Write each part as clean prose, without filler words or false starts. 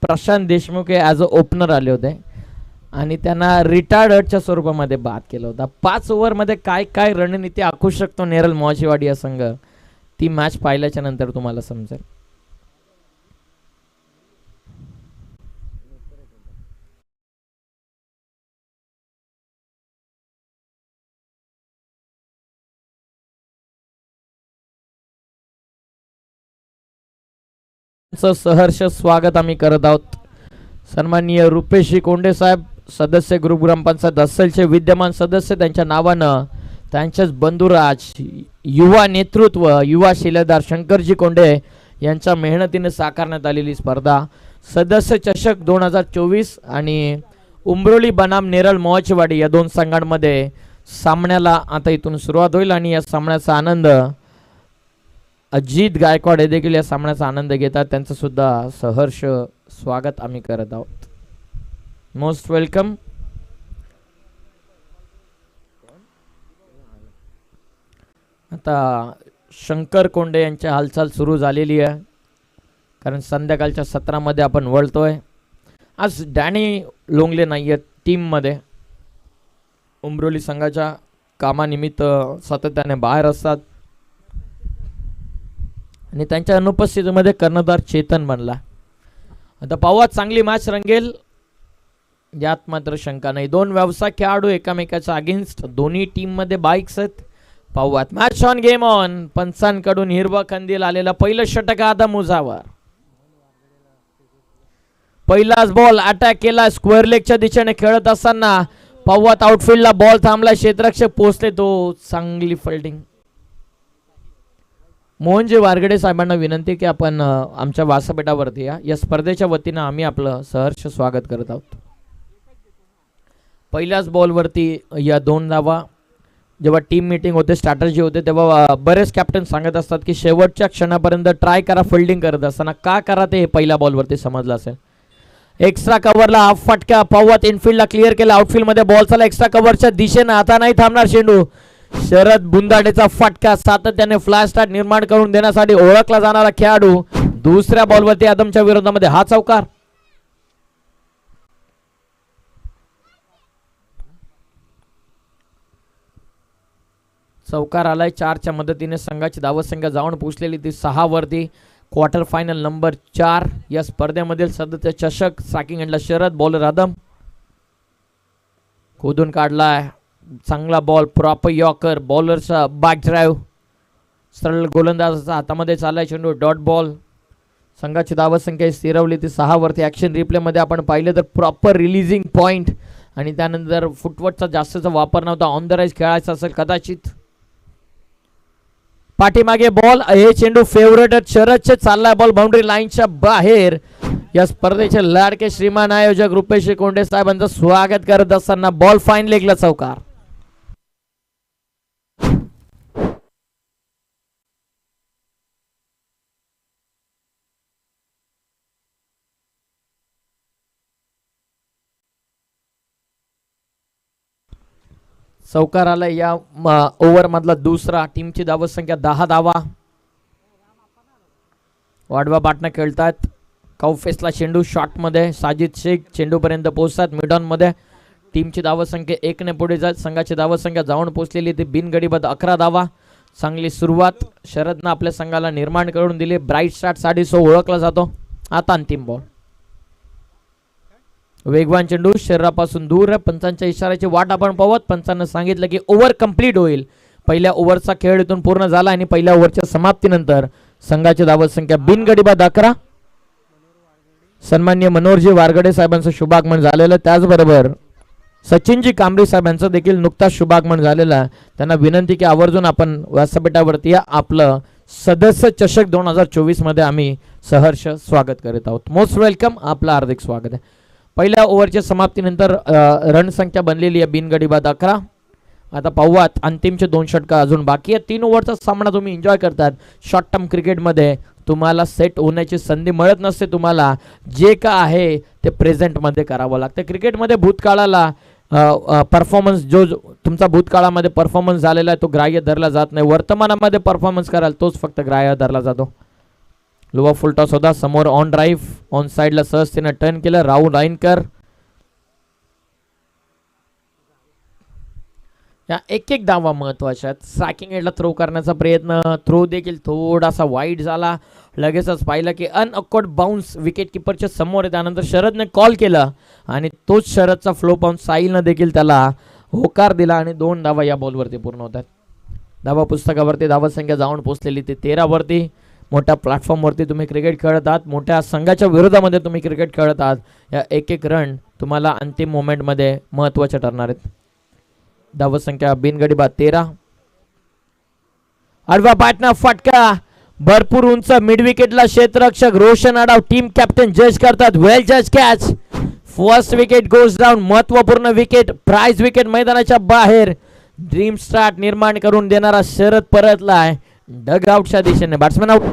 प्रशांत देशमुख हे as a opener आले होते आणि त्यांना रिटायर्डच्या स्वरूपामध्ये बाद केलं होता. 5 ओव्हरमध्ये काय काय रणनीती आखू शकतो नेरल मोहाचीवाडी या संघ, ती मॅच पाहिल्याच्या नंतर तुम्हाला समजेल. सहर्ष स्वागत आम्ही करत आहोत. सन्माननीय रुपेशजी कोंडे साहेब, सदस्य ग्रुप ग्रामपंचायत असेलचे विद्यमान सदस्य, त्यांच्या नावानं त्यांचेच बंधुराज, युवा नेतृत्व, युवा शिलेदार शंकरजी कोंडे यांच्या मेहनतीने साकारण्यात आलेली स्पर्धा सदस्य चषक 2024 आणि उंब्रोली बनाम नेरळ मोहाचीवाडी या दोन संघांमध्ये सामन्याला आता इथून सुरुवात होईल आणि या सामन्याचा आनंद अजित गायकवाड हे देखील या सामन्याचा आनंद घेतात. त्यांचं सुद्धा सहर्ष स्वागत आम्ही करत आहोत. Most welcome. आता शंकर कोंडे यांची हालचाल सुरू झालेली आहे, कारण संध्याकाळच्या सत्रामध्ये आपण वळतोय. आज डॅनी लोंगले नाही आहेत टीममध्ये, उंब्रोली संघाच्या कामानिमित्त सातत्याने बाहेर असतात आणि त्यांच्या अनुपस्थितीमध्ये कर्णधार चेतन बनला. आता पाहूया चांगली मॅच रंगेल यात मात्र शंका नाही. दोन व्यावसायिक खेळाडू एकामेकाच्या अगेन्स्ट, दोन्ही टीम मध्ये बाईक्स आहेत. पाहूयात मॅच ऑन गेम ऑन. पंचांकडून हिरवा कंदील आलेला पहिलं षटक आदम मुजावर, पहिलाच बॉल अटॅक केला स्क्वेअर लेगच्या दिशेने खेळत असताना. पाहूयात आउटफील्डला बॉल थांबला, क्षेत्ररक्षक पोहोचले, तो चांगली फिल्डिंग. मोहनजी वारगडे साहेबांना विनंती की आपण आमच्या व्यासपीठावरती या स्पर्धेच्या वतीनं आम्ही आपलं सहर्ष स्वागत करत आहोत. पहिल्याच बॉलवरती या 2 धावा. जेव्हा टीम मीटिंग होते, स्ट्रॅटर्जी होते, तेव्हा बरेच कॅप्टन सांगत असतात की शेवटच्या क्षणापर्यंत ट्राय करा फिल्डिंग करत असताना. का करा ते पहिल्या बॉलवरती समजलं असेल. एक्स्ट्रा कव्हरला हाफ फटका. पावत इनफिल्डला क्लिअर केला, आउटफील्डमध्ये बॉल चालला एक्स्ट्रा कव्हरच्या दिशेनं. आता नाही थांबणार चेंडू. शरद बुंदाडेचा फटका, सातत्याने फ्लॅश स्टार्ट निर्माण करून देण्यासाठी ओळखला जाणारा खेळाडू. दुसऱ्या बॉलवरती आदमच्या विरोधामध्ये हा चौकार. चौकार आलाय. 4च्या मदतीने संघाची धावसंख्या जाऊन पोहोचलेली ती 6 वरती. क्वार्टर फायनल नंबर 4 या स्पर्धेमधील सदस्य चषक. साकिंग एंडला शरद, बॉलर आदम. खोदून काढलाय, चांगला बॉल, प्रॉपर यॉकर, बॉलरचा बॅक ड्राईव्ह, सरळ गोलंदाजाचा हातामध्ये चाललाय चेंडू, डॉट बॉल. संघाची धावसंख्या स्थिरवली ती 6 वरती. ॲक्शन रिप्लेमध्ये आपण पाहिलं तर प्रॉपर रिलीजिंग पॉईंट आणि त्यानंतर फुटवर्कचा जास्तचा वापर नव्हता. ऑन द राईज खेळायचा असेल कदाचित. पाठीमागे बॉल, हे चेंडू फेवरेट शरदचे, चाललाय बॉल बाउंड्री लाईनच्या बाहेर. या स्पर्धेचे लाडके श्रीमान आयोजक रुपेश कोंडे साहेबांचं स्वागत करत असताना बॉल फाईन लेगला चौकार. चौकार आला या ओव्हर मधला दुसरा. टीमची धावसंख्या 10 धावा. वाडवा बाटणा खेळतात. काउफेसला चेंडू शॉटमध्ये. साजिद शेख चेंडूपर्यंत पोहोचतात मिडॉनमध्ये. टीमची धावसंख्या 1 ने पुढे जात. संघाची धावसंख्या जाऊन पोहोचलेली ती बिनगडीबद्ध 11 धावा. चांगली सुरुवात शरदनं आपल्या संघाला निर्माण करून दिली. ब्राईट स्टार्ट साठी ओळखला जातो. आता अंतिम बॉल. वेगवान चेंडू शरीरापासून दूर आहे. पंचांच्या इशाऱ्याची वाट आपण पाहत. पंचांना सांगितलं की ओव्हर कंप्लीट होईल. पहिल्या ओव्हरचा खेळ इथून पूर्ण झाला आणि पहिल्या ओव्हरच्या समाप्तीनंतर संघाची धावसंख्या बिनगडीबाद 11. सन्माननीय मनोहरजी वारगडे साहेबांचं शुभागमन झालेलं. त्याचबरोबर सचिनजी कांबळे साहेबांचं देखील नुकताच शुभागमन झालेलं. त्यांना विनंती की आवर्जून आपण व्यासपीठावरती या. आपलं सदस्य चषक 2024 मध्ये आम्ही सहर्ष स्वागत करीत आहोत. मोस्ट वेलकम, आपलं हार्दिक स्वागत आहे. पहिल्या ओव्हरच्या समाप्तीनंतर रणसंख्या बनलेली आहे बिनगडीबाद 11. आता पाहूयात अंतिमचे 2 षटक अजून बाकी आहेत. 3 ओव्हरचा सामना तुम्ही एन्जॉय करतात. शॉर्ट टर्म क्रिकेटमध्ये तुम्हाला सेट होण्याची संधी मिळत नसते. तुम्हाला जे का आहे ते प्रेझेंटमध्ये करावं लागतं. क्रिकेटमध्ये भूतकाळाला परफॉर्मन्स जो तुमचा भूतकाळामध्ये परफॉर्मन्स झालेला आहे तो ग्राह्य धरला जात नाही. वर्तमानामध्ये परफॉर्मन्स कराल तोच फक्त ग्राह्य धरला जातो. लोवा फुल टॉस होता. समोर ऑन ड्राईव्ह ऑन साईडला सहजतेनं टर्न केलं. राहुल राईनकर या एक एक धावा महत्वाच्या आहेत. स्ट्रायकिंग एंडला थ्रो करण्याचा प्रयत्न, थ्रो देखील थोडासा वाईड झाला. लगेचच पाहिलं की अनअकॉर्ड बाउन्स विकेट किपरच्या समोर आहे. त्यानंतर शरदने कॉल केलं आणि तोच शरदचा फ्लो पाहून साहिलनं देखील त्याला होकार दिला आणि 2 धावा या बॉलवरती पूर्ण होतात. धावा पुस्तकावरती धावा संख्या जाऊन पोहोचलेली ते 13 वरती. मोठ्या प्लॅटफॉर्मवरती तुम्ही क्रिकेट खेळत आहात, मोठ्या संघाच्या विरोधामध्ये तुम्ही क्रिकेट खेळत आहात. या एक एक रन तुम्हाला अंतिम मोमेंटमध्ये महत्त्वाचे ठरणार आहेत. धावसंख्या बिनगडी बाद 13. आडवा बॅटना फटका भरपूर उंच मिड विकेटला क्षेत्ररक्षक रोशन आडाव टीम कॅप्टन जज करतात. वेल जज catch. First wicket goes down. महत्वपूर्ण विकेट, प्राइज विकेट मैदानाच्या बाहेर. ड्रीम स्टार्ट निर्माण करून देणारा शरद परतलाय डग आउटच्या दिशेने. Batsman out.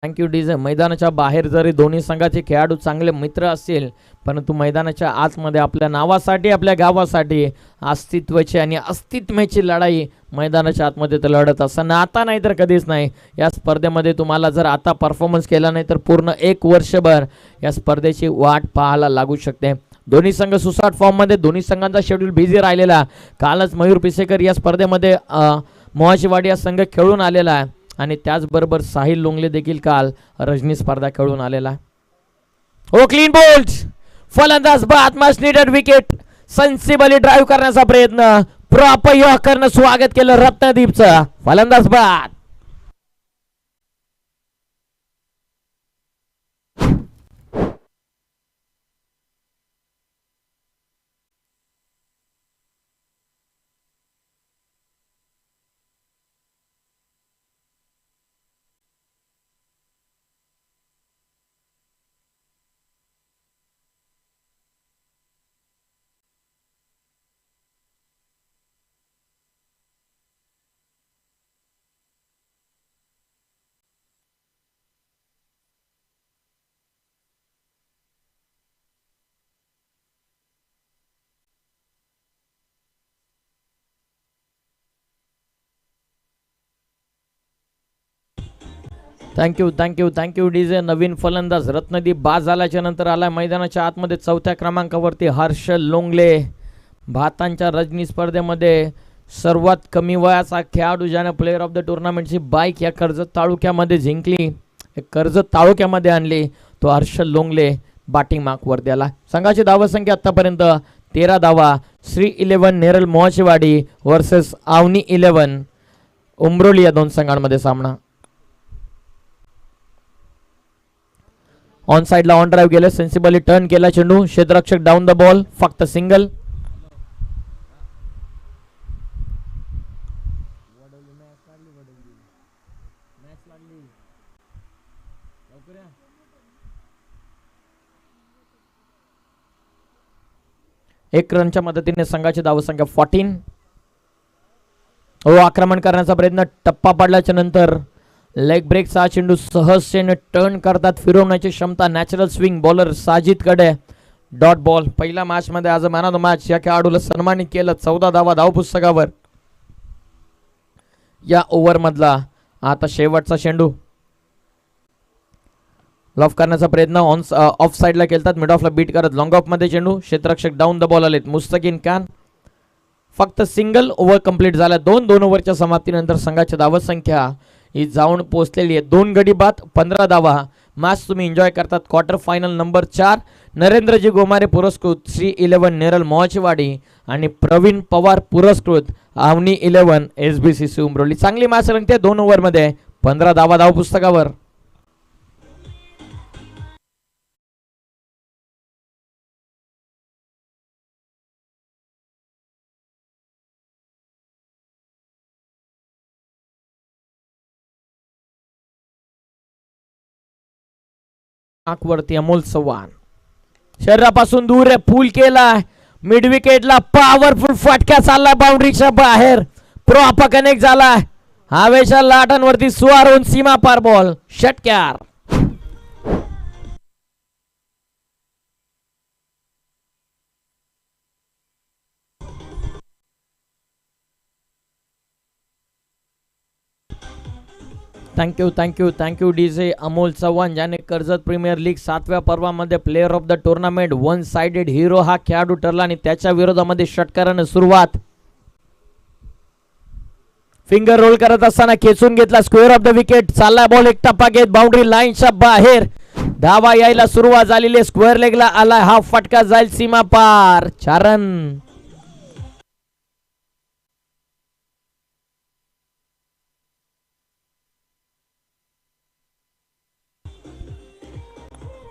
Thank you DJ. मैदानाच्या बाहेर जरी दोन्ही संघाचे खेळाडू चांगले मित्र असतील, परंतु मैदानाच्या आतमध्ये आपल्या नावासाठी, आपल्या गावासाठी अस्तित्वाची आणि अस्तित्वाची लढाई मैदानाच्या आतमध्ये तर लढत असताना आता नाही तर कधीच नाही. या स्पर्धेमध्ये तुम्हाला जर आता परफॉर्मन्स केला नाही तर पूर्ण 1 वर्षभर या स्पर्धेची वाट पाहायला लागू शकते. दोन्ही संघ सुसाट फॉर्ममध्ये, दोन्ही संघांचा शेड्यूल बिझी राहिलेला. कालच मयूर पिसेकर या स्पर्धेमध्ये मोहाचीवाडी या संघ खेळून आलेला आहे आणि त्याचबरोबर साहिल लोंगले देखील काल रजनी स्पर्धा खेळून आलेला. Oh clean bowled. फलंदाज बाद. Much needed wicket. Sensibly drive करण्याचा प्रयत्न. प्रॉपर यॉर्करनं स्वागत केलं रत्नदीपचं. फलंदाज बाद. Thank you DJ. नवीन फलंदाज रत्नदीप बाद झाल्याच्या नंतर आला मैदानाच्या आतमध्ये 4थ्या क्रमांकावरती हर्षल लोंगले. भातांच्या रजनी स्पर्धेमध्ये सर्वात कमी वयाचा खेळाडू ज्याने प्लेअर ऑफ द टुर्नामेंटची बाईक या कर्जत तालुक्यामध्ये जिंकली, कर्जत तालुक्यामध्ये आणली, तो हर्षल लोंगले बॅटिंग मार्कवर द्याला. संघाची धावसंख्या आतापर्यंत 13 धावा. श्री 11 नेरल मोहाचीवाडी वर्सेस आवनी 11 उमरोली या 2 संघांमध्ये सामना. ऑन साइडला ऑन ड्राईव्ह गेले. सेन्सिबली टर्न केला चेंडू. क्षेत्ररक्षक डाऊन द बॉल. फक्त सिंगल. एक रनच्या मदतीने संघाची धावसंख्या 14. आक्रमण करण्याचा प्रयत्न. टप्पा पडल्याच्या नंतर लेग ब्रेकचा चेंडू सहजतेने टर्न करतात. फिरवण्याची क्षमता नॅचरल स्विंग बॉलर साजिद कडे. Dot ball. पहिल्या मॅच मध्ये आज मॅन ऑफ द मॅच या खेळाडूला सन्मानित केलं. 14 धावा धावपुस्तकावर. या ओव्हर मधला आता शेवटचा चेंडू. लॉफ करण्याचा प्रयत्न ऑफ साइडला केलतात. मिड ऑफला बीट करत लॉंग ऑफ मध्ये चेंडू. क्षेत्ररक्षक डाऊन द बॉल आलेत. मुस्तकीन खान. फक्त सिंगल ओव्हर कंप्लीट झाला. 2 ओव्हरच्या समाप्तीनंतर संघाची धावसंख्या ही जाऊन पोहोचलेली आहे 2 गडी बाद 15 धावा. मॅच तुम्ही एन्जॉय करतात. Quarter final number 4 Narendraji Gomare पुरस्कृत श्री 11 नेरल मोहाचीवाडी आणि प्रवीण पवार पुरस्कृत आवनी 11 SBCC उमरोली. चांगली मॅच रंगते 2 ओव्हर मध्ये 15 धावा धाव पुस्तकावर. वरती अमोल चव्हाण शरीरापासून दूर आहे. फुल केलाय. मिड विकेटला पॉवरफुल फटका चालला बाउंड्रीच्या बाहेर. प्रॉपर कनेक्ट झाला. हवेच्या लाटांवरती स्वार होऊन सीमा पार बॉल षटकार. थँक्यू डीजे अमोल चव्हाण, ज्याने कर्जत प्रीमियर लीग 7व्या पर्वामध्ये player of the tournament one sided hero हा खेळाडू ठरला आणि त्याच्या विरोधामध्ये षटकाराने सुरुवात. फिंगर रोल करत असताना खेचून घेतला स्क्वेअर ऑफ द विकेट. चालला बॉल एक टप्पा घेत बाउंड्री लाईनच्या बाहेर. धावा यायला सुरुवात झालेली. स्क्वेअर लेगला आला हा फटका, जाईल सीमा पार. 4 रन.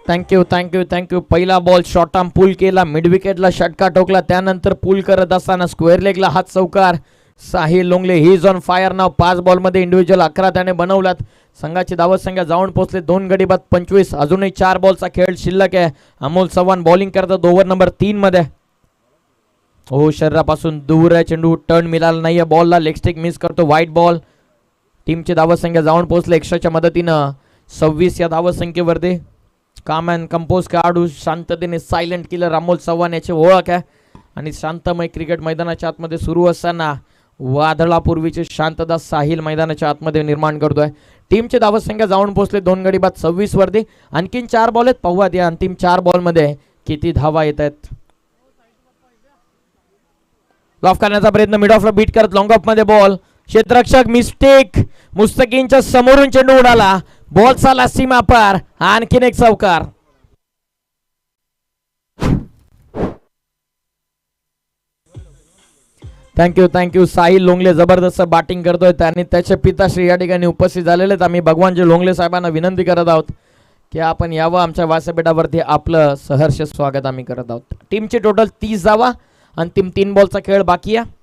थँक्यू. पहिला बॉल शॉर्ट आर्म पुल केला, मिड विकेटला षटका ठोकला. त्यानंतर पुल करत असताना स्क्वेअर लेगला हात चौकार. Sahil Longle he is on fire नाव. 5 बॉलमध्ये इंडिव्हिज्युअल 11 त्याने बनवलात. संघाची धावत संख्या जाऊन पोहोचले 2 गडी बाद 25. अजूनही 4 बॉलचा खेळ शिल्लक आहे. अमोल चव्हाण बॉलिंग करतात ओव्हर नंबर 3 मध्ये. हो, शरीरापासून दूर आहे चेंडू. टर्न मिळाला नाहीये बॉलला. लेग स्टिक मिस करतो. White ball. टीमची धावत संख्या जाऊन पोहोचले एक्स्ट्राच्या मदतीनं 26 या धावत संख्येवरती. काम अँड कंपोज खेळाडू, शांततेने सायलेंट किलर अमोल चव्हाण याची ओळख आहे. आणि शांतमय क्रिकेट मैदानाच्या आतमध्ये सुरू असताना वादळापूर्वीची शांतता साहिल मैदानाच्या आतमध्ये निर्माण करतोय. टीमची धावत संख्या जाऊन पोहोचले 2 गडी बाद 26 वरती. आणखीन 4 बॉल आहेत. पाहूयात या अंतिम 4 बॉल मध्ये किती धावा येत आहेत. लॉफ करण्याचा प्रयत्न, मिड ऑफला बीट करत लॉंग ऑफ मध्ये बॉल. क्षेत्ररक्षक मिस्टेक. मुस्तकीनच्या समोरून चेंडू उडाला. बॉल चाला सीमा पार. आणखीन एक चौकार. थँक्यू. साहिल लोंगले जबरदस्त बॅटिंग करतोय. त्यांनी त्याचे पिताश्री या ठिकाणी उपस्थित झालेले आहेत. आम्ही भगवानजी लोंगले साहेबांना विनंती करत आहोत की आपण यावं आमच्या व्यासपीठावरती. आपलं सहर्ष स्वागत आम्ही करत आहोत. टीमची टोटल 30 धावा. अंतिम 3 बॉलचा खेळ बाकी आहे.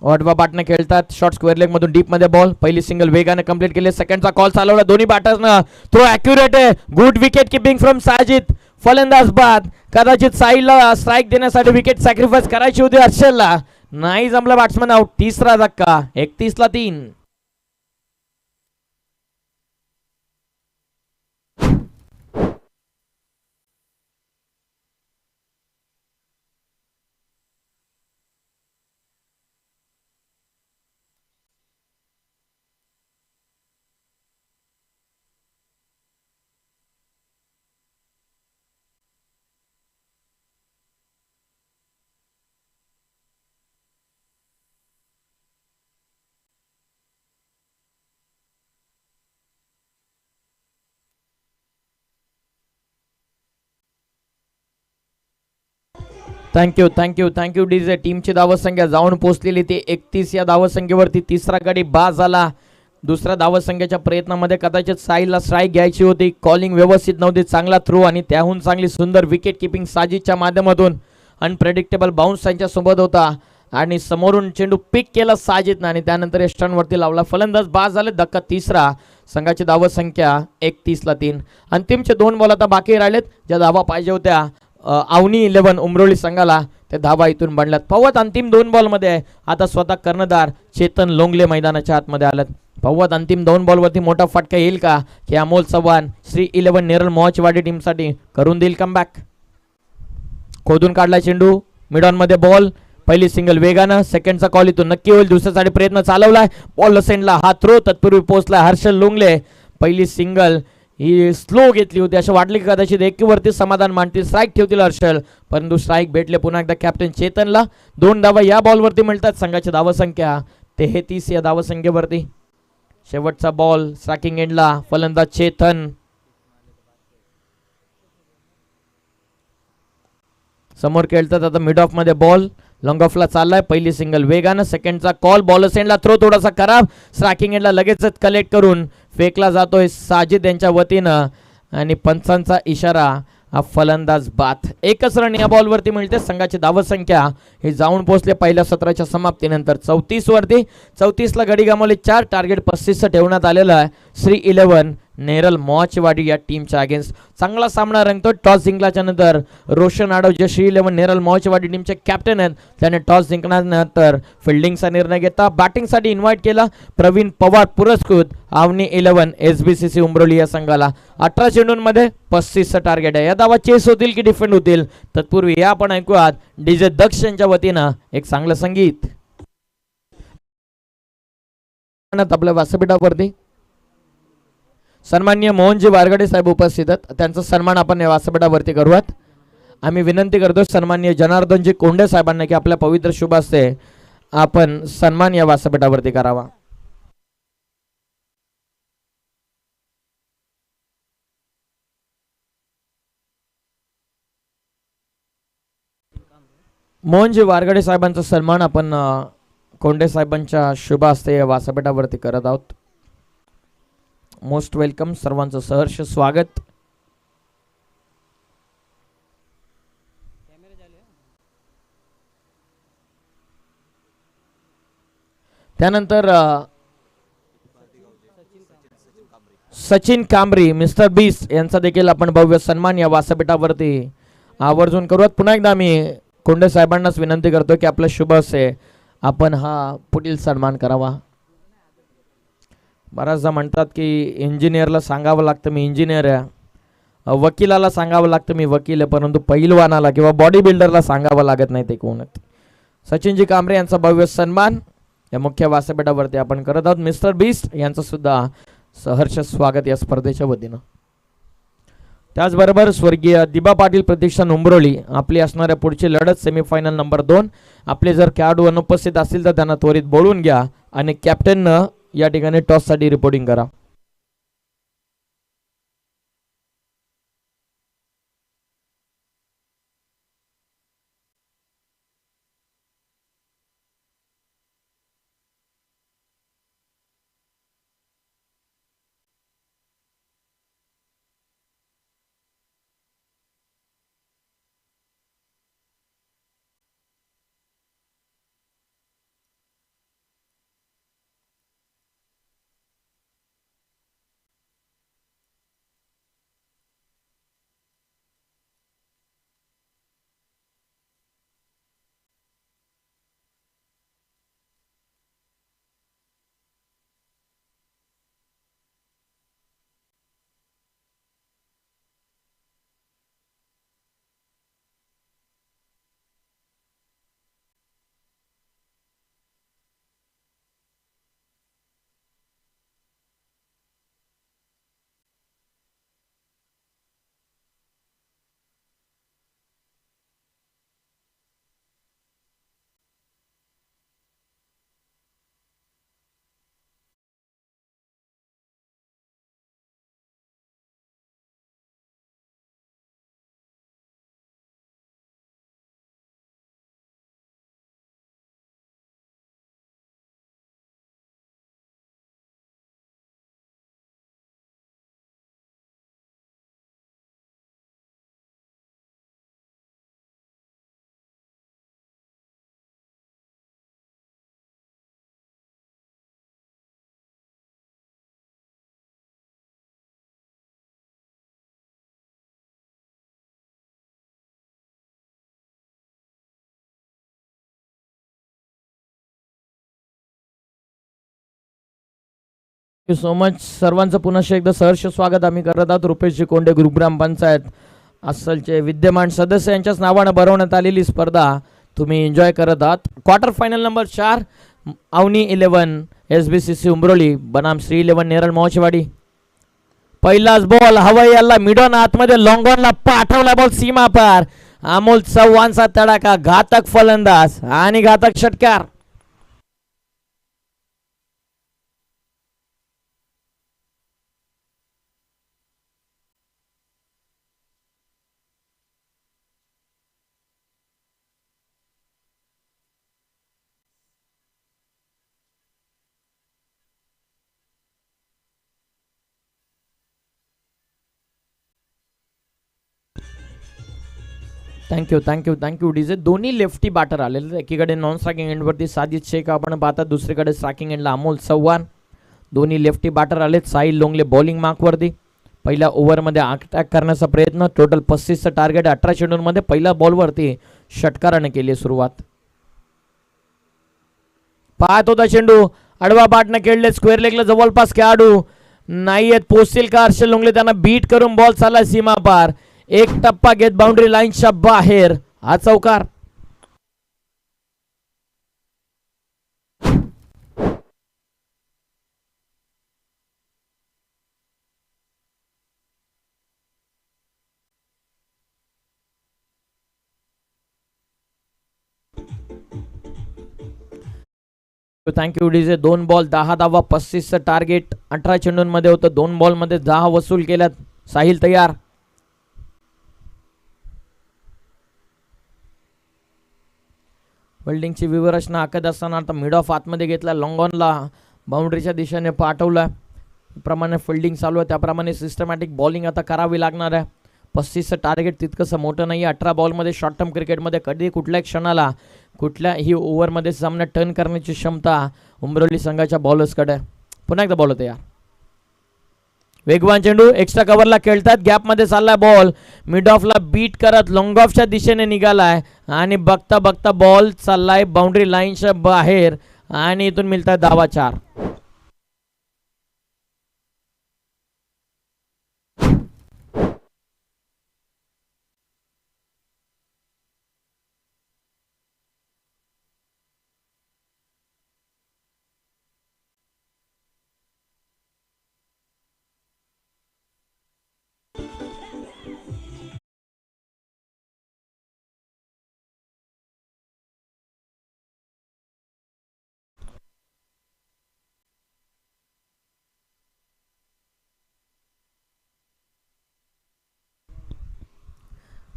ऑटवा बॅटने खेळतात. शॉर्ट स्क्वेअर लेग मधून डीप मध्ये बॉल. पहिली सिंगल वेगाने कंप्लीट केली. सेकंडचा कॉल चालवला दोन्ही बॅटर्सनं. थ्रो ॲक्युरेट आहे. Good wicket keeping from Sajid. फलंदाज बाद. कदाचित साईला स्ट्राईक देण्यासाठी विकेट सॅक्रिफाईस करायची होती हर्षलला. नाही जमला. Batsman out. तिसरा धक्का. 31 ला 3. Thank you DJ. टीमची धावत संख्या जाऊन पोहोचलेली ती 31 या धावत संख्येवरती. तिसरा गडी बाद झाला. दुसऱ्या धावत संख्येच्या प्रयत्नामध्ये कदाचित साहिलला स्ट्राईक घ्यायची होती. कॉलिंग व्यवस्थित नव्हती. चांगला थ्रो आणि त्याहून चांगली सुंदर विकेट किपिंग साजिदच्या माध्यमातून. अनप्रेडिक्टेबल बाउन्स त्यांच्या सोबत होता आणि समोरून चेंडू पिक केला साजिदनं आणि त्यानंतर स्टंपवरती लावला. फलंदाज बाद झाले. धक्का तिसरा. संघाची धावत संख्या 31 ला 3. अंतिमचे 2 बॉल आता बाकी राहिलेत. ज्या धावा पाहिजे होत्या अवनी 11 उमरोळी संघाला, ते धावा इथून बनल्यात. पवत अंतिम 2 बॉलमध्ये आता स्वतः कर्णधार चेतन लोंगले मैदानाच्या आतमध्ये आलेत. पवत अंतिम 2 बॉलवरती मोठा फटका येईल का की अमोल चव्हाण श्री 11 नेरळ मोहचवाडी टीमसाठी करून देईल कमबॅक. खोदून काढला चेंडू. मिड ऑन मध्ये बॉल. पहिली सिंगल वेगानं. सेकंडचा कॉल इथून नक्की होईल. दुसऱ्यासाठी प्रयत्न चालवलाय. बॉल सेंडला हा थ्रो तत्पूर्वी पोहोचला हर्षल लोंगले. पहिली सिंगल ही स्लो घेतली होती. असं वाटले की कदाचित एकीवरती समाधान मानतील, स्ट्राईक ठेवतील हर्षल, परंतु स्ट्राईक भेटले पुन्हा एकदा कॅप्टन चेतनला. 2 धावा या बॉलवरती मिळतात. संघाची धावा संख्या 33 या धावा संख्येवरती. शेवटचा बॉल स्ट्रायकिंग एंडला. फलंदाज चेतन. समोर खेळतात आता मिड ऑफ मध्ये बॉल. लॉंग ऑफला चाललाय. पहिली सिंगल वेगानं. सेकंडचा कॉल. बॉल सेंडला थ्रो थोडासा खराब. स्ट्रायकिंग एंडला लगेचच कलेक्ट करून फेकला जातोय साजिद यांच्या वतीनं आणि पंचांचा इशारा. हा फलंदाज बाद. 1च रन या बॉलवरती मिळते. संघाची धावत संख्या हे जाऊन पोहोचले पहिल्या सत्राच्या समाप्तीनंतर 34 वरती. 34 ला गडी गमावले 4. टार्गेट 35 ठेवण्यात आलेलं आहे श्री 11 नेरल मोचवाडी या टीमच्या अगेन्स्ट. चांगला सामना रंगतो. टॉस जिंकल्याच्या नंतर रोशन आडव जे श्री11 नेरल मोचवाडी टीमचे कॅप्टन आहेत त्याने टॉस जिंकल्यानंतर फिल्डिंगचा निर्णय घेता बॅटिंगसाठी इन्व्हाइट केला प्रवीण पवार पुरस्कृत आवनी 11 SBCC उमरोली या संघाला. 18 चेंडूंमध्ये 35चं टार्गेट आहे. या धावा चेस होतील की डिफेंड होतील तत्पूर्वी या आपण ऐकूयात डीजे दक्ष यांच्या वतीनं एक चांगलं संगीत आपल्या व्यासपीठावरती. सन्माननीय मोहनजी वारगडे साहेब उपस्थित आहेत. त्यांचा सन्मान आपण या व्यासपीठावरती करूयात. आम्ही विनंती करतो सन्माननीय जनार्दनजी कोंडे साहेबांना की आपल्या पवित्र शुभ हस्ते आपण सन्मान या व्यासपीठावरती करावा. मोहनजी वारगडे साहेबांचा सन्मान आपण कोंडे साहेबांच्या शुभ हस्ते या व्यासपीठावरती करत आहोत. Most welcome. सर्वांचं सहर्ष स्वागत. त्यानंतर सचिन कांबरी मिस्टर बीस यांचा देखील आपण भव्य सन्मान या व्यासपीठावरती आवर्जून करूयात. पुन्हा एकदा मी कोंडे साहेबांनाच विनंती करतो की आपल्या शुभ हस्ते आपण हा पुढील सन्मान करावा. बऱ्याचदा म्हणतात की इंजिनियरला सांगावं लागतं मी इंजिनियर आहे, वकिलाला सांगावं लागतं मी वकील आहे, परंतु पैलवानाला किंवा बॉडी बिल्डरला सांगावं लागत नाही ते कोण आहेत. सचिनजी कांबरे यांचा भव्य सन्मान या मुख्य व्यासपीठावरती आपण करत आहोत. मिस्टर बीस्ट यांचं सुद्धा सहर्ष स्वागत या स्पर्धेच्या वतीनं. त्याचबरोबर स्वर्गीय दिबा पाटील प्रतिष्ठान उंबरोली आपली असणाऱ्या पुढची लढत सेमीफायनल नंबर 2. आपले जर खेळाडू अनुपस्थित असतील तर त्यांना त्वरित बोलून घ्या आणि कॅप्टननं या ठिकाणी टॉससाठी रिपोर्टिंग करा. So much. सर्वांचं पुन्हा एकदा सहर्ष स्वागत आम्ही करत आहोत. रुपेशजी कोंडे ग्रुप ग्रामपंचायत असलचे विद्यमान सदस्य यांच्याच नावानं भरवण्यात आलेली स्पर्धा तुम्ही एन्जॉय करत आहात. Quarter final number 4 आवनी 11 SBCC Umroli बनाम श्री11 नेरळ मोचवाडी. पहिलाच बॉल हवाईला मिडॉन आतमध्ये लॉंगॉनला पाठवला बॉल सीमा पार. अमोल चव्हाणचा तडाखा घातक फलंदाज आणि घातक षटकार. Thank you DJ. दोन्ही लेफ्टी बॅटर आलेले. एकीकडे नॉन स्ट्रायकिंग एंडवरती साजिद शेख आपण पाहतात, दुसरीकडे स्ट्रायकिंग एंडला अमोल चव्हाण. दोन्ही लेफ्टी बॅटर आलेत. साहिल लोंगले बॉलिंग मार्कवरती. पहिल्या ओव्हरमध्ये अटॅक करण्याचा प्रयत्न. Total 35चं target. 18 चेंडूंमध्ये पहिल्या बॉलवरती षटकाराने केली सुरुवात. पाहत होता चेंडू आडवा बाटनं खेळले. स्क्वेअर लेगला जवळपास खेळाडू नाही आहेत. पोहोचतील का हर्षल लोंगले? त्यांना बीट करून बॉल चालला सीमा पार. एक टप्पा घेत बाउंड्री लाईनच्या बाहेर. हा चौकार. Thank you DJ. 2 बॉल 10 धावा 35चं टार्गेट. 18 चेंडूंमध्ये होतं. 2 बॉलमध्ये 10 वसूल केल्यात. साहिल तयार. फिल्डिंगची व्यूहरचना आखत असताना आता मिड ऑफ आतमध्ये घेतला. लॉंग ऑनला बाउंड्रीच्या दिशेने पाठवला. प्रमाणे फिल्डिंग चालू आहे त्याप्रमाणे सिस्टमॅटिक बॉलिंग आता करावी लागणार आहे. 35चं टार्गेट तितकंसं मोठं नाही. 18 बॉलमध्ये शॉर्ट टर्म क्रिकेटमध्ये कधी कुठल्याही क्षणाला कुठल्याही ओव्हरमध्ये सामना टर्न करण्याची क्षमता उमरोली संघाच्या बॉलर्सकडे. पुन्हा एकदा बॉल तयार. वेगवान चेंडू एक्स्ट्रा कव्हरला खेळतात. गॅपमध्ये चाललाय बॉल. मिड ऑफला बीट करत लॉंग ऑफच्या दिशेने निघालाय आणि बघता बघता बॉल चाललाय बाउंड्री लाईनच्या बाहेर आणि इथून मिळतात धावा 4.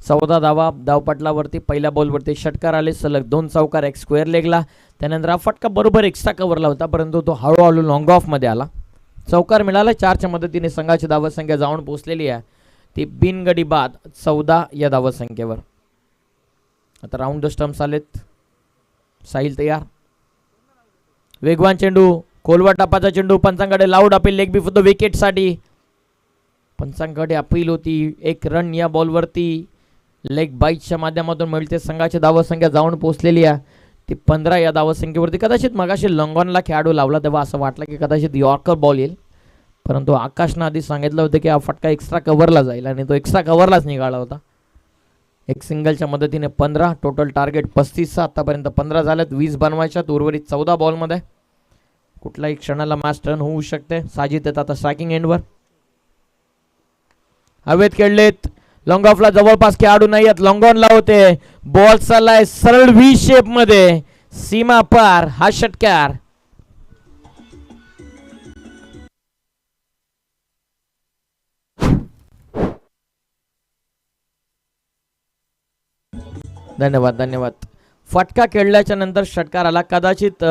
चौदा धावा धावपटलावरती. पहिल्या बॉलवरती षटकार आले सलग. 2 चौकार. एक स्क्वेअर लेगला. त्यानंतर हा फटका बरोबर एक्स्ट्रा कव्हरला होता परंतु तो हळूहळू लॉंग ऑफमध्ये आला. चौकार मिळाला. 4च्या मदतीने संघाची धावसंख्या जाऊन पोहोचलेली आहे ती बिनगडी बाद 14 या धावसंख्येवर. आता राऊंड द स्टम्प्स आलेत. साहिल तयार. वेगवान चेंडू. कोलवा टपाचा चेंडू. पंचांकडे loud appeal. Leg before the विकेटसाठी पंचांकडे अपील होती. 1 रन या बॉलवरती लेग बाईटच्या माध्यमातून मिळते. संघाची धावसंख्या जाऊन पोहोचलेली आहे ती 15 या धावसंख्येवरती. कदाचित मगाशी लॉंगॉनला खेळाडू लावला तेव्हा असं वाटलं की कदाचित यॉर्कर बॉल येईल परंतु आकाशनं आधी सांगितलं होतं की हा फटका एक्स्ट्रा कव्हरला जाईल आणि तो एक्स्ट्रा कव्हरलाच निघाला होता. एक सिंगलच्या मदतीने 15. Total target 35. आतापर्यंत 15 झाल्यात. 20 बनवायच्यात. उर्वरित 14 बॉलमध्ये. कुठल्याही क्षणाला मॅच टर्न होऊ शकते. साजिद येतात आता स्ट्रायकिंग एंडवर. हवेत खेळलेत. लॉंग ऑफला जवळपास खेळाडू नाही आहेत. लॉंग ऑनला होते. बॉल चाललाय सरळ व्ही शेप मध्ये सीमा पार. हा षटकार. धन्यवाद धन्यवाद. फटका खेळल्याच्या नंतर षटकार आला. कदाचित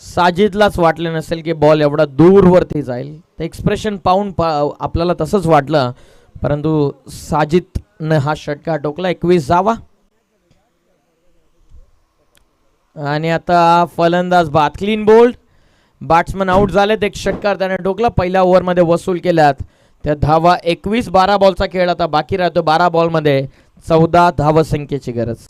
साजिदलाच वाटले नसेल की बॉल एवढा दूरवरती जाईल. ते एक्सप्रेशन पाहून आपल्याला तसंच वाटलं परंतु साजिदनं हा षटकार टोकला. 21 धावा. आणि आता फलंदाज बाद. Clean bowled. बॅट्समन आउट झालेत. एक षटकार त्याने टोकला. पहिल्या ओव्हरमध्ये वसूल केल्यात त्या धावा 21. 12 बॉलचा खेळ आता बाकी राहतो. 12 बॉलमध्ये 14 धावसंख्येची गरज.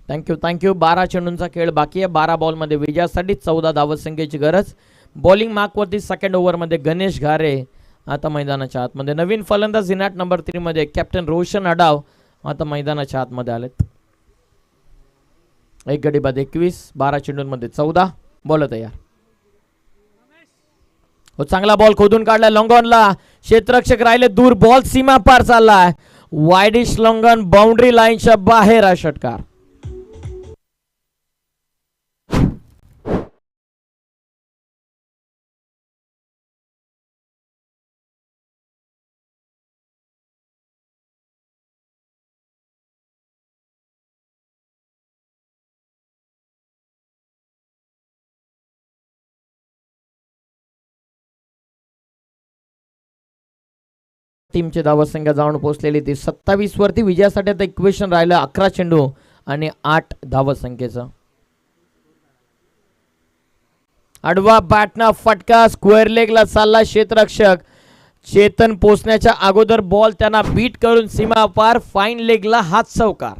Thank you thank you. 12 चेंडूंचा खेळ बाकी आहे. 12 बॉलमध्ये विजयासाठी 14 धावसंख्येची गरज. बॉलिंग मार्कवरती सेकंड ओव्हरमध्ये गणेश घारे आता मैदानाच्या आतमध्ये. नवीन फलंदाज इनाट नंबर 3 मध्ये कॅप्टन रोशन अडाव आता मैदानाच्या आतमध्ये आलेत. एक गडी बाद 21. 12 चेंडूंमध्ये 14. बॉल तयार. हो, चांगला बॉल खोदून काढलाय लॉंगॉनला. क्षेत्ररक्षक राहिले दूर. बॉल सीमा पार चाललाय. वायडिश लॉंगॉन बाउंड्री लाईनच्या बाहेर आहे षटकार. टीमची धावसंख्या जाऊन पोहोचलेली ती 27 वरती. विजयासाठी आता इक्वेशन राहिलं 11 चेंडू आणि 8 धावसंख्येचं. आडवा बॅटना फटका. स्क्वेअर लेगला चालला क्षेत्ररक्षक. चेतन पोचण्याच्या अगोदर बॉल त्यांना बीट करून सीमा पार. फाईन लेगला हात चौकार.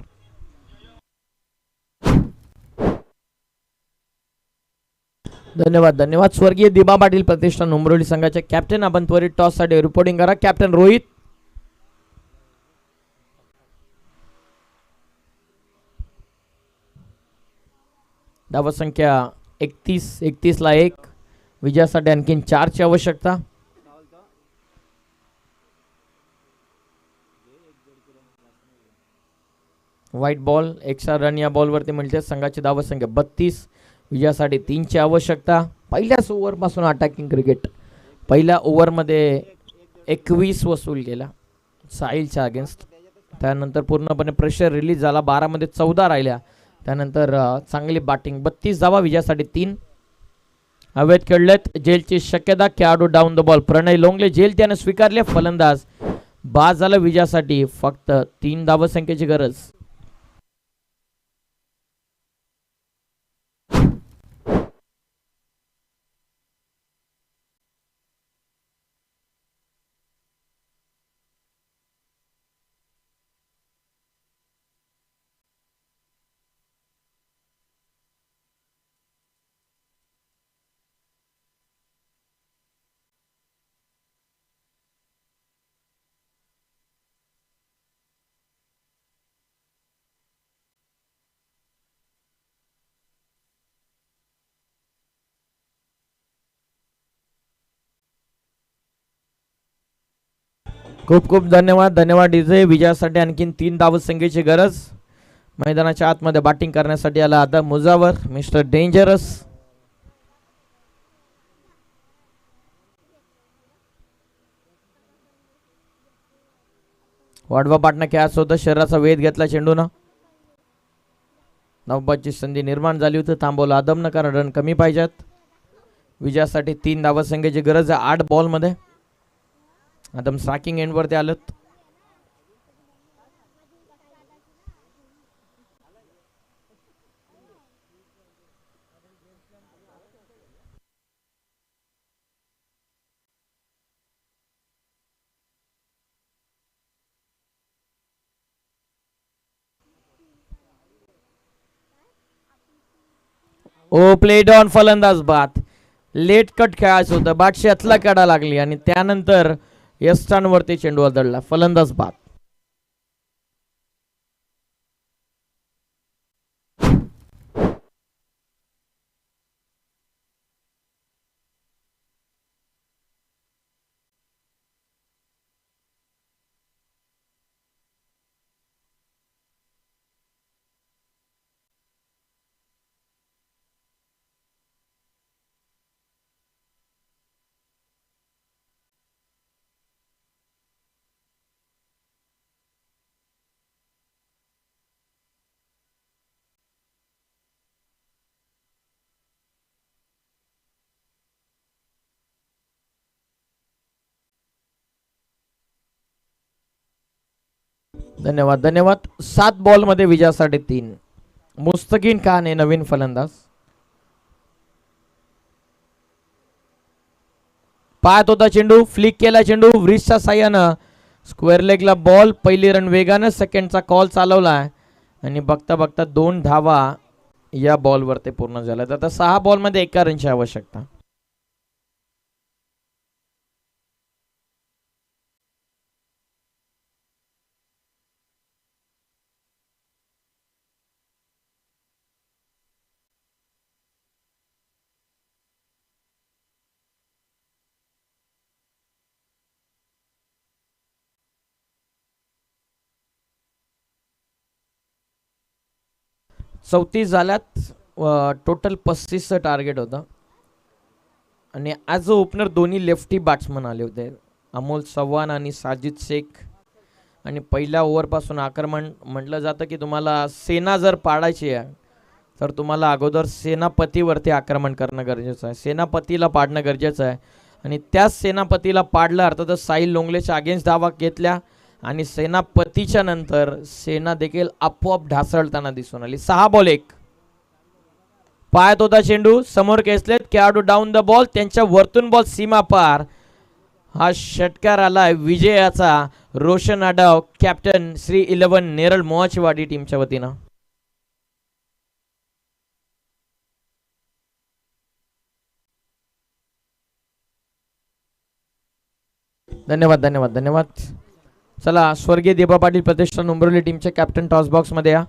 धन्यवाद धन्यवाद. स्वर्गीय दिबा पाटील प्रतिष्ठान उमरोली संघाचे कॅप्टन. आपण त्वरित टॉस साठी रिपोर्टिंग करा. कॅप्टन रोहित. धावसंख्या 31 ला 1. विजयासाठी आणखीन 4 ची आवश्यकता. White ball. एक्स्ट्रा रन या बॉलवरती मिळते. संघाची धावसंख्या 32. विजयासाठी 3 ची आवश्यकता. पहिल्याच ओव्हरपासून अटॅकिंग क्रिकेट. पहिल्या ओव्हरमध्ये 21 वसूल केला साहिलच्या अगेन्स्ट. त्यानंतर पूर्णपणे प्रेशर रिलीज झाला. 12 मध्ये 14 राहिल्या. त्यानंतर चांगली बॅटिंग. 32 धावा. विजयासाठी 3. हवेत खेळलेत. जेलची शक्यता. खेळाडू down the ball. Pranay Longle. जेल त्याने स्वीकारले. फलंदाज बाद झाला. विजयासाठी फक्त 3 धावसंख्येची गरज. खूप खूप धन्यवाद धन्यवाद डीजे. विजयासाठी आणखीन 3 धावसंख्येची गरज. मैदानाच्या आतमध्ये बॅटिंग करण्यासाठी आला आता मुजावर. Mister dangerous. वाढवा पाटणा खेळायचं होतं. शरीराचा वेध घेतला चेंडूनं. धावबाची संधी निर्माण झाली होती. थांबवलं आदमनं कारण रन कमी पाहिजेत. विजयासाठी 3 धावसंख्येची गरज आहे 8 बॉलमध्ये. आदम स्ट्रायकिंग एंडवरती आलत. ओ प्लेड ऑन. फलंदाज बाद. लेट कट खेळायचं होतं. बाट शेतला काढा लागली आणि त्यानंतर यस्टांवरती चेंडू आदळला. फलंदाज बाद. धन्यवाद धन्यवाद. 7 बॉल मध्ये विजयासाठी 3. मुस्तकीन खान हे नवीन फलंदाज. पाहत होता चेंडू. फ्लिक केला चेंडू. व्रिस्टच्या साह्यानं स्क्वेअर लेगला बॉल. पहिली रन वेगानं. सेकंडचा कॉल चालवला आणि बघता बघता 2 धावा या बॉलवरती पूर्ण झाल्या. आता 6 बॉलमध्ये 1 रनची आवश्यकता. 34 झाल्यात, टोटल 35चं टार्गेट होतं. आणि ॲज अ ओपनर दोन्ही लेफ्टी बॅट्समन आले होते, अमोल चव्हाण आणि साजिद शेख. आणि पहिल्या ओव्हरपासून आक्रमण म्हटलं जातं की तुम्हाला सेना जर पाडायची आहे तर तुम्हाला अगोदर सेनापतीवरती आक्रमण करणं गरजेचं आहे, सेनापतीला पाडणं गरजेचं आहे. आणि त्याच सेनापतीला पाडलं, अर्थातच साहिल लोंगलेच्या अगेन्स्ट धावा घेतल्या आणि सेनापतीच्या नंतर सेना देखील आपोआप ढासळताना दिसून आली. 6 बॉल 1. पायात होता चेंडू, समोर खेचलेत, खेळाडू डाऊन द बॉल, त्यांच्या वरतून बॉल सीमा पार. हा षटकार आलाय विजयाचा रोशन आडाव, कॅप्टन श्री 11 नेरळ मोहाचीवाडी टीमच्या वतीनं. धन्यवाद धन्यवाद धन्यवाद. चला, स्वर्गीय देबा पाटील प्रतिष्ठान उंबरवली टीमचे कॅप्टन टॉस बॉक्स मध्ये या.